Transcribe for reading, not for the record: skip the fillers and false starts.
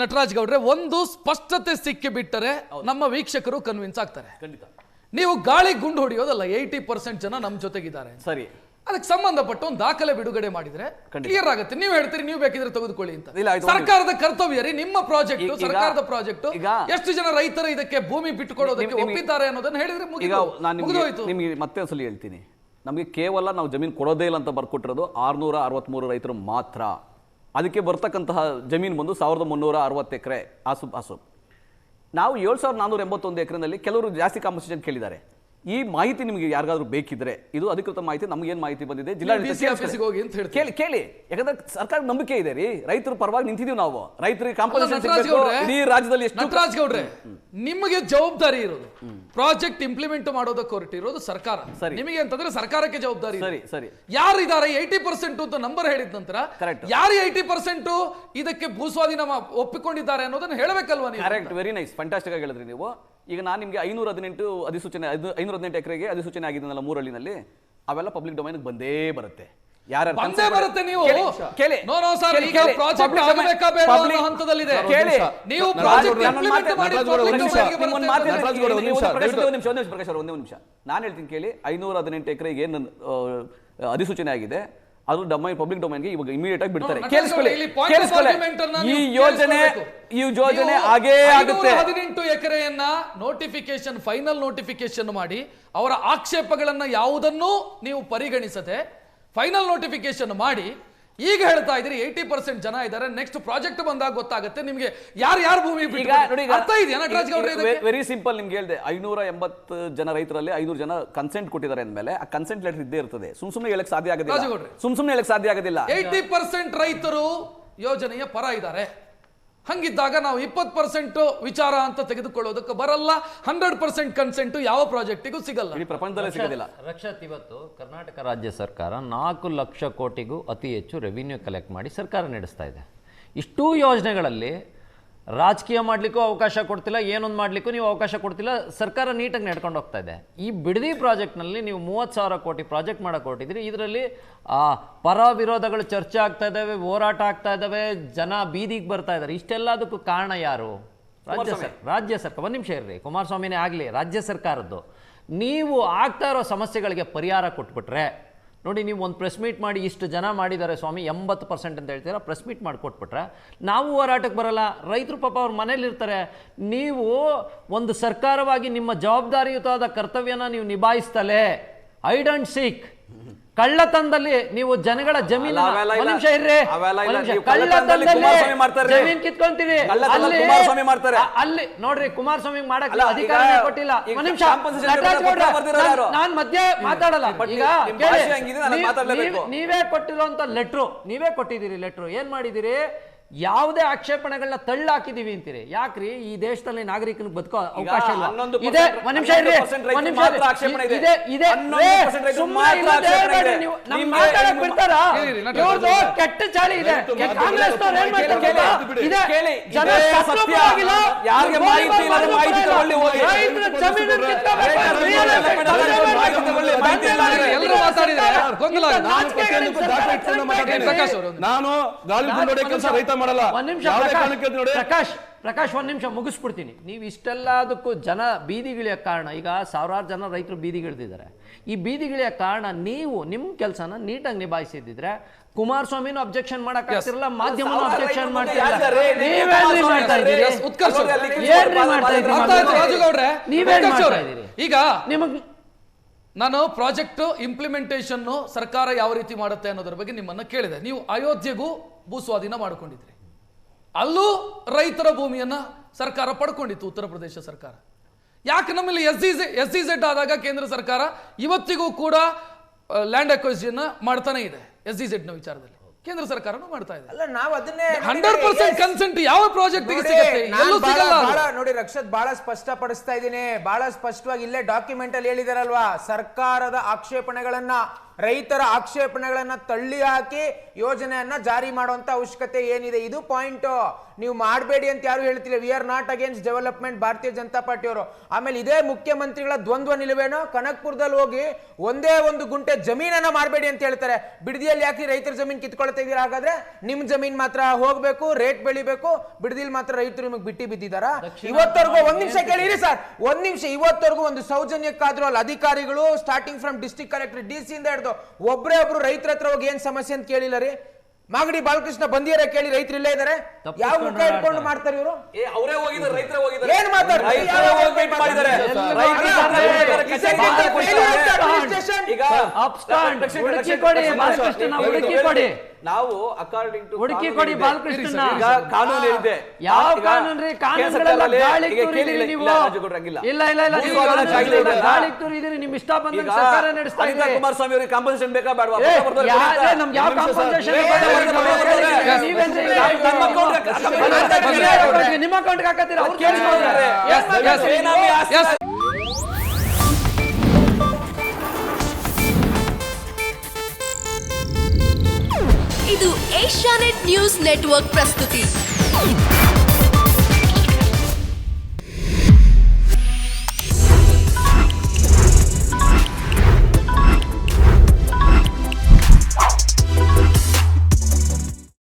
ನಟರಾಜ್ ಗೌಡ್ರೆ ಒಂದು ಸ್ಪಷ್ಟತೆ ಸಿಕ್ಕಿ ಬಿಟ್ಟರೆ ನಮ್ಮ ವೀಕ್ಷಕರು ಕನ್ವಿನ್ಸ್ ಆಗ್ತಾರೆ. ಖಂಡಿತ. ನೀವು ಗಾಳಿ ಗುಂಡು ಹೊಡೆಯೋದಲ್ಲ, 80% ಜನ ನಮ್ಮ ಜೊತೆಗಿದ್ದಾರೆ. ಸರಿ, ಅದಕ್ಕೆ ಸಂಬಂಧಪಟ್ಟ ಒಂದು ದಾಖಲೆ ಬಿಡುಗಡೆ ಮಾಡಿದ್ರೆ ಕ್ಲಿಯರ್ ಆಗುತ್ತೆ. ನೀವು ಹೇಳ್ತೀರಿ ನೀವು ಬೇಕಿದ್ರೆ ತೆಗೆದುಕೊಳ್ಳಿ ಅಂತ. ಸರ್ಕಾರದ ಕರ್ತವ್ಯ ರೀ, ನಿಮ್ಮ ಪ್ರಾಜೆಕ್ಟ್, ಸರ್ಕಾರದ ಪ್ರಾಜೆಕ್ಟ್. ಎಷ್ಟು ಜನ ರೈತರು ಇದಕ್ಕೆ ಭೂಮಿ ಬಿಟ್ಟುಕೊಡೋದಕ್ಕೆ ಒಪ್ಪಿದ್ದಾರೆ ಅನ್ನೋದನ್ನ ಹೇಳಿದ್ರೆ ಮುಗಿದೋಯ್ತು. ನಿಮಗೆ ಮತ್ತೆ ಒಂದ್ಸಲ ಹೇಳ್ತೀನಿ, ನಮಗೆ ಕೇವಲ ನಾವು ಜಮೀನು ಕೊಡೋದೇ ಇಲ್ಲ ಅಂತ ಬರ್ಕೊಟ್ಟಿರೋದು 663 ರೈತರು ಮಾತ್ರ. ಅದಕ್ಕೆ ಬರ್ತಕ್ಕಂತಹ ಜಮೀನು ಬಂದು 1360 ಎಕರೆ ಆಸು. ನಾವು 7481 ಎಕರೆನಲ್ಲಿ ಕೆಲವರು ಜಾಸ್ತಿ ಕಾಂಪನ್ಸೇಷನ್ ಕೇಳಿದ್ದಾರೆ. ಈ ಮಾಹಿತಿ ನಿಮಗೆ ಯಾರಿಗಾದ್ರೂ ಬೇಕಿದ್ರೆ, ಇದು ಅಧಿಕೃತ ಮಾಹಿತಿ, ನಮ್ಗೆ ಏನ್ ಮಾಹಿತಿ ಬಂದಿದೆ ಜಿಲ್ಲಾಡಳಿತ ಕೇಳಿ. ಯಾಕಂದ್ರೆ ಸರ್ಕಾರ ನಂಬಿಕೆ ಇದೆ ರೀ, ರೈತರ ಪರವಾಗಿ ನಿಂತಿದೀವಿ ನಾವು. ರೈತರಿಗೆ ಕಾಂಪನ್ಸೇಷನ್ ಇಡೀ ರಾಜ್ಯದಲ್ಲಿ ಎಷ್ಟು. ನಟರಾಜ್ ಗೌಡ್ರೆ, ನಿಮಗೆ ಜವಾಬ್ದಾರಿ ಇರೋದು ಪ್ರಾಜೆಕ್ಟ್ ಇಂಪ್ಲಿಮೆಂಟ್ ಮಾಡೋದಕ್ಕೆ ಹೊರಟಿರೋದು ಸರ್ಕಾರ. ನಿಮಗೆ ಅಂತಂದ್ರೆ ಸರ್ಕಾರಕ್ಕೆ ಜವಾಬ್ದಾರಿ. ಸರಿ, ಯಾರು ಇದಾರೆ 80% ಅಂತ ನಂಬರ್ ಹೇಳಿದ ನಂತರ ಯಾರು 80% ಇದಕ್ಕೆ ಭೂಸ್ವಾಧೀನ ಒಪ್ಪಿಕೊಂಡಿದ್ದಾರೆ ಅನ್ನೋದನ್ನ ಹೇಳಬೇಕಲ್ವಾ ನೀವು? ಕರೆಕ್ಟ್, ವೆರಿ ನೈಸ್, ಫ್ಯಾಂಟಾಸ್ಟಿಕ್ ಆಗಿ ಹೇಳಿದ್ರಿ ನೀವು. ಈಗ ನಾನು ನಿಮಗೆ 518 ಎಕರೆಗೆ ಅಧಿಸೂಚನೆ ಆಗಿದ್ದಲ್ಲ 3 ಹಳ್ಳಿನಲ್ಲಿ, ಅವೆಲ್ಲ ಪಬ್ಲಿಕ್ ಡೊಮೈನ್ ಬಂದೇ ಬರುತ್ತೆ. ಬರುತ್ತೆ. ನೀವು ಪ್ರಾಜೆಕ್ಟ್ ಆಗಬೇಕಾ ಬೇಡ ಅನ್ನೋ ಹಂತದಲ್ಲಿದೆ. ನೀವು ಪ್ರಾಜೆಕ್ಟ್ ಇಂಪ್ಲಿಮೆಂಟ್ ಮಾಡಿ ಒಂದು ನಿಮಿಷ ನಾನು ಹೇಳ್ತೀನಿ ಕೇಳಿ. 518 ಎಕರೆಗೆ ಏನು ಅಧಿಸೂಚನೆ ಆಗಿದೆ, ಅದು ಪಬ್ಲಿಕ್ ಡೊಮೈನ್ಗೆ ಇವಾಗ ಇಮಿಡಿಯೇಟ್ ಆಗಿ ಬಿಡ್ತಾರೆ. ಈ ಯೋಜನೆ ಹಾಗೇ ಆಗುತ್ತೆ. 18 ಎಕರೆಯನ್ನ ನೋಟಿಫಿಕೇಶನ್, ಫೈನಲ್ ನೋಟಿಫಿಕೇಶನ್ ಮಾಡಿ ಅವರ ಆಕ್ಷೇಪಗಳನ್ನ ಯಾವುದನ್ನೂ ನೀವು ಪರಿಗಣಿಸದೆ ಫೈನಲ್ ನೋಟಿಫಿಕೇಶನ್ ಮಾಡಿ ಈಗ ಹೇಳ್ತಾ ಇದ್ರಿ 80% ಜನ ಇದ್ದಾರೆ. ನೆಕ್ಸ್ಟ್ ಪ್ರಾಜೆಕ್ಟ್ ಬಂದಾಗ ಗೊತ್ತಾಗುತ್ತೆ ನಿಮ್ಗೆ ಯಾರು ಭೂಮಿ ಅರ್ಥ ಇದೆಯಾ ನಟರಾಜ್ ಗೌಡ್ರೆ? ವೆರಿ ಸಿಂಪಲ್, ನಿಮ್ಗೆ ಹೇಳಿದೆ 580 ಜನ ರೈತರಲ್ಲಿ 500 ಜನ ಕನ್ಸೆಂಟ್ ಕೊಟ್ಟಿದ್ದಾರೆ ಅಂದ್ಮೇಲೆ ಆ ಕನ್ಸೆಂಟ್ ಲೆಟರ್ ಇದ್ದೇ ಇರ್ತದೆ. ಸುಮ್ನೆ ಹೇಳಕ್ ಸಾಧ್ಯ ಆಗೋದಿಲ್ಲ. 80% ರೈತರು ಯೋಜನೆಯ ಪರ ಇದ್ದಾರೆ. ಹಂಗಿದ್ದಾಗ ನಾವು 20% ವಿಚಾರ ಅಂತ ತೆಗೆದುಕೊಳ್ಳೋದಕ್ಕೆ ಬರಲ್ಲ. 100% ಕನ್ಸೆಂಟ್ ಯಾವ ಪ್ರಾಜೆಕ್ಟಿಗೂ ಸಿಗಲ್ಲ, ಈ ಪ್ರಪಂಚದಲ್ಲೇ ಸಿಗೋದಿಲ್ಲ. ರಕ್ಷತ್, ಇವತ್ತು ಕರ್ನಾಟಕ ರಾಜ್ಯ ಸರ್ಕಾರ 4 ಲಕ್ಷ ಕೋಟಿಗೂ ಅತಿ ಹೆಚ್ಚು ರೆವಿನ್ಯೂ ಕಲೆಕ್ಟ್ ಮಾಡಿ ಸರ್ಕಾರ ನಡೆಸ್ತಾ ಇದೆ. ಇಷ್ಟೂ ಯೋಜನೆಗಳಲ್ಲಿ ರಾಜಕೀಯ ಮಾಡಲಿಕ್ಕೂ ಅವಕಾಶ ಕೊಡ್ತಿಲ್ಲ, ಏನೊಂದು ಮಾಡಲಿಕ್ಕೂ ನೀವು ಅವಕಾಶ ಕೊಡ್ತಿಲ್ಲ. ಸರ್ಕಾರ ನೀಟಾಗಿ ನಡ್ಕೊಂಡು ಹೋಗ್ತಾ ಇದೆ. ಈ ಬಿಡದಿ ಪ್ರಾಜೆಕ್ಟ್ನಲ್ಲಿ ನೀವು 30,000 ಕೋಟಿ ಪ್ರಾಜೆಕ್ಟ್ ಮಾಡಕ್ಕೆ ಹೊರಟಿದ್ರಿ. ಇದರಲ್ಲಿ ಪರ ವಿರೋಧಗಳು ಚರ್ಚೆ ಆಗ್ತಾ ಇದ್ದಾವೆ, ಹೋರಾಟ ಆಗ್ತಾ ಇದ್ದಾವೆ, ಜನ ಬೀದಿಗೆ ಬರ್ತಾ ಇದ್ದಾರೆ. ಇಷ್ಟೆಲ್ಲದಕ್ಕೂ ಕಾರಣ ಯಾರು? ರಾಜ್ಯ ಸರ್ಕಾರ. ಒಂದು ನಿಮಿಷ ಇರ್ರಿ, ಕುಮಾರಸ್ವಾಮಿನೇ ಆಗಲಿ, ರಾಜ್ಯ ಸರ್ಕಾರದ್ದು. ನೀವು ಆಗ್ತಾ ಇರೋ ಸಮಸ್ಯೆಗಳಿಗೆ ಪರಿಹಾರ ಕೊಟ್ಬಿಟ್ರೆ, ನೋಡಿ, ನೀವು ಒಂದು ಪ್ರೆಸ್ ಮೀಟ್ ಮಾಡಿ ಇಷ್ಟು ಜನ ಮಾಡಿದ್ದಾರೆ ಸ್ವಾಮಿ 80% ಅಂತ ಹೇಳ್ತೀರಾ, ಪ್ರೆಸ್ ಮೀಟ್ ಮಾಡಿ ಕೊಟ್ಬಿಟ್ರೆ ನಾವು ಹೋರಾಟಕ್ಕೆ ಬರಲ್ಲ. ರೈತರು ಪಾಪ ಅವ್ರ ಮನೇಲಿರ್ತಾರೆ. ನೀವು ಒಂದು ಸರ್ಕಾರವಾಗಿ ನಿಮ್ಮ ಜವಾಬ್ದಾರಿಯುತವಾದ ಕರ್ತವ್ಯನ ನೀವು ನಿಭಾಯಿಸ್ತಲೇ ಹೈಡ್ ಅಂಡ್ ಸೀಕ್ ಕಳ್ಳತನದಲ್ಲಿ ನೀವು ಜನಗಳ ಜಮೀನು ಜಮೀನ್ ಕಿತ್ಕೊಂತೀರಿ. ಅಲ್ಲಿ ನೋಡ್ರಿ, ಕುಮಾರಸ್ವಾಮಿ ಮಾಡಕ್ ಅಧಿಕಾರ ಕೊಟ್ಟಿಲ್ಲ. ನಾನ್ ಮಧ್ಯೆ ಮಾತಾಡಲ್ಲ. ಈಗ ನೀವೇ ಕೊಟ್ಟಿರುವಂತ ಲೆಟ್ರು, ನೀವೇ ಕೊಟ್ಟಿದ್ದೀರಿ ಲೆಟ್ರು. ಏನ್ ಮಾಡಿದಿರಿ? ಯಾವುದೇ ಆಕ್ಷೇಪಣೆಗಳನ್ನ ತಳ್ಳಿ ಹಾಕಿದೀವಿ ಅಂತೀರಿ. ಯಾಕ್ರಿ? ಈ ದೇಶದಲ್ಲಿ ನಾಗರಿಕನಿಗೆ ಬದುಕೋ ಅವಕಾಶ ಇಲ್ಲ. ಇದೆ, ಒಂದ್ ನಿಮಿಷ ಇರ್ರಿ, ಕೆಟ್ಟ ಚಾಳಿ ಇದೆ. ನಾನು ರೈತ ಮಾಡಲ್ಲ. ಪ್ರಕಾಶ್, ಒಂದ್ ನಿಮಿಷ ಮುಗಿಸ್ಬಿಡ್ತೀನಿ. ನೀವು ಇಷ್ಟೆಲ್ಲದಕ್ಕೂ ಜನ ಬೀದಿಗಿಳಿಯ ಕಾರಣ, ಈಗ 1000 ಜನ ರೈತರು ಬೀದಿಗಿಳಿದಿದ್ದಾರೆ. ಈ ಬೀದಿಗಿಳಿಯ ಕಾರಣ ನೀವು ನಿಮ್ಮ ಕೆಲಸನ ನೀಟಾಗಿ ನಿಭಾಯಿಸಿದ್ರೆ ಕುಮಾರಸ್ವಾಮಿನೂ ಅಬ್ಜೆಕ್ಷನ್ ಮಾಡಕ್ ಆಗ್ತಿರಲ್ಲ, ಮಾಧ್ಯಮನೂ ಅಬ್ಜೆಕ್ಷನ್ ಮಾಡ್ತಿರಲ್ಲ. ಈಗ ನಿಮಗ್ ನಾನು ಪ್ರಾಜೆಕ್ಟ್ ಇಂಪ್ಲಿಮೆಂಟೇಷನ್ ಸರ್ಕಾರ ಯಾವ ರೀತಿ ಮಾಡುತ್ತೆ ಅನ್ನೋದ್ರ ಬಗ್ಗೆ ನಿಮ್ಮನ್ನ ಕೇಳಿದೆ. ನೀವು ಅಯೋಧ್ಯೆಗೂ ಭೂಸ್ವಾಧೀನ ಮಾಡಿಕೊಂಡಿದ್ರಿ, ಅಲ್ಲೂ ರೈತರ ಭೂಮಿಯನ್ನ ಸರ್ಕಾರ ಪಡ್ಕೊಂಡಿತ್ತು, ಉತ್ತರ ಪ್ರದೇಶ ಸರ್ಕಾರ. ಯಾಕೆ ನಮ್ಮಲ್ಲಿ SEZ ಆದಾಗ ಕೇಂದ್ರ ಸರ್ಕಾರ ಇವತ್ತಿಗೂ ಕೂಡ ಲ್ಯಾಂಡ್ ಅಕ್ವೈಸಿಷನ್ ಮಾಡ್ತಾನೆ ಇದೆ. SEZ ನ ವಿಚಾರದಲ್ಲಿ ಕೇಂದ್ರ ಸರ್ಕಾರನೂ ಮಾಡ್ತಾ ಇದೆ. ಅಲ್ಲ, ನಾವು ಅದನ್ನೇ 100% ಕನ್ಸೆಂಟ್ ಯಾವ ಪ್ರಾಜೆಕ್ಟ್ ಸಿಗುತ್ತೆ ನೋಡಿ. ರಕ್ಷತ್, ಬಹಳ ಸ್ಪಷ್ಟಪಡಿಸ್ತಾ ಇದ್ದೀನಿ, ಬಹಳ ಸ್ಪಷ್ಟವಾಗಿ ಇಲ್ಲೇ ಡಾಕ್ಯುಮೆಂಟ್ ಅಲ್ಲಿ ಹೇಳಿದಾರಲ್ವಾ, ಸರ್ಕಾರದ ಆಕ್ಷೇಪಣೆಗಳನ್ನ, ರೈತರ ಆಕ್ಷೇಪಣೆಗಳನ್ನ ತಳ್ಳಿ ಹಾಕಿ ಯೋಜನೆಯನ್ನ ಜಾರಿ ಮಾಡುವಂತ ಅವಶ್ಯಕತೆ ಏನಿದೆ, ಇದು ಪಾಯಿಂಟ್. ನೀವು ಮಾಡಬೇಡಿ ಅಂತ ಯಾರು ಹೇಳ್ತಿಲ್ಲ. We are not against development, ಭಾರತೀಯ ಜನತಾ ಪಾರ್ಟಿಯವರು. ಆಮೇಲೆ ಇದೇ ಮುಖ್ಯಮಂತ್ರಿಗಳ ದ್ವಂದ್ವ ನಿಲುವೇನೋ, ಕನಕ್ಪುರದಲ್ಲಿ ಹೋಗಿ ಒಂದೇ ಒಂದು ಗುಂಟೆ ಜಮೀನನ್ನ ಮಾಡಬೇಡಿ ಅಂತ ಹೇಳ್ತಾರೆ. ಬಿಡದಿಯಲ್ಲಿ ಯಾಕೆ ರೈತರ ಜಮೀನ್ ಕಿತ್ಕೊಳ್ತಾ ಇದೀರಾ? ಹಾಗಾದ್ರೆ ನಿಮ್ ಜಮೀನ್ ಮಾತ್ರ ಹೋಗ್ಬೇಕು, ರೇಟ್ ಬೆಳಿಬೇಕು, ಬಿಡದಿಲ್ ಮಾತ್ರ ರೈತರು ನಿಮಗೆ ಬಿಟ್ಟಿ ಬಿದ್ದಿದಾರ? ಇವತ್ತವರೆಗೂ ಒಂದ್ ನಿಮಿಷ ಕೇಳಿರಿ ಸರ್, ಒಂದ್ ನಿಮಿಷ. ಇವತ್ತವರೆಗೂ ಒಂದು ಸೌಜನ್ಯಕ್ಕಾದ್ರೂ ಅಲ್ಲಿ ಅಧಿಕಾರಿಗಳು starting from district collector DC ಇಂದ ಹಿಡಿದು ಒಬ್ರು ರೈತರ ಹತ್ರ ಹೋಗಿ ಏನ್ ಸಮಸ್ಯೆ ಅಂತ ಕೇಳಿಲ್ಲ ರೀ. ಮಾಗಡಿ ಬಾಲಕೃಷ್ಣ ಬಂದಿರ ಕೇಳಿ, ರೈತರು ಇಲ್ಲೇ ಇದಾರೆ. ಯಾವ ಮುಖ ಇಟ್ಕೊಂಡು ಮಾಡ್ತಾರೆ ಇವರು? ಅವರೇ ಹೋಗಿದ್ದಾರೆ, ರೈತರೇ ಹೋಗಿದ್ದಾರೆ. ಏನ್ ಮಾತಾಡ್ತಾರೆ? ನಾವು ಅಕಾರ್ಡಿಂಗ್ ಟು ಹುಡುಕಿ ಕೊಡಿ ಬಾಲಕೃಷ್ಣ. ಕಾನೂನು ಹೇಳಿದೆ. ಯಾವ ಕಾನೂನು ರೀ? ಕಾನೂನುಗಳೆಲ್ಲ ಗಾಳಿಗೆ ತೂರಿದಿರಿ ನೀವು. ಇಲ್ಲ ಇಲ್ಲ ಇಲ್ಲ, ನೀವು ಗಾಳಿಗೆ ತೂರಿದಿರಿ. ನಿಮ್ ಇಷ್ಟ ಬಂದಂಗೆ ಸರ್ಕಾರ ನಡೆಸ್ತಾ ಇದೆ. ಕುಮಾರಸ್ವಾಮಿ ಅವರಿಗೆ ಕಾಂಪನ್ಸೇಷನ್ ಬೇಕಾ ಬೇಡವಾ? ನಮ್ಗೆ ಯಾವ ಕಾಂಪನ್ಸೇಷನ್? ನಿಮ್ಮ ಅಕೌಂಟ್ಗೆ ಹಾಕತ್ತೀರ? ಅವ್ರು ಕೇಳಿಸ್ಕೊಂಡ್ರೆ ಇದು ಏಷ್ಯಾನೆಟ್ ನ್ಯೂಸ್ ನೆಟ್ವರ್ಕ್ ಪ್ರಸ್ತುತಿ.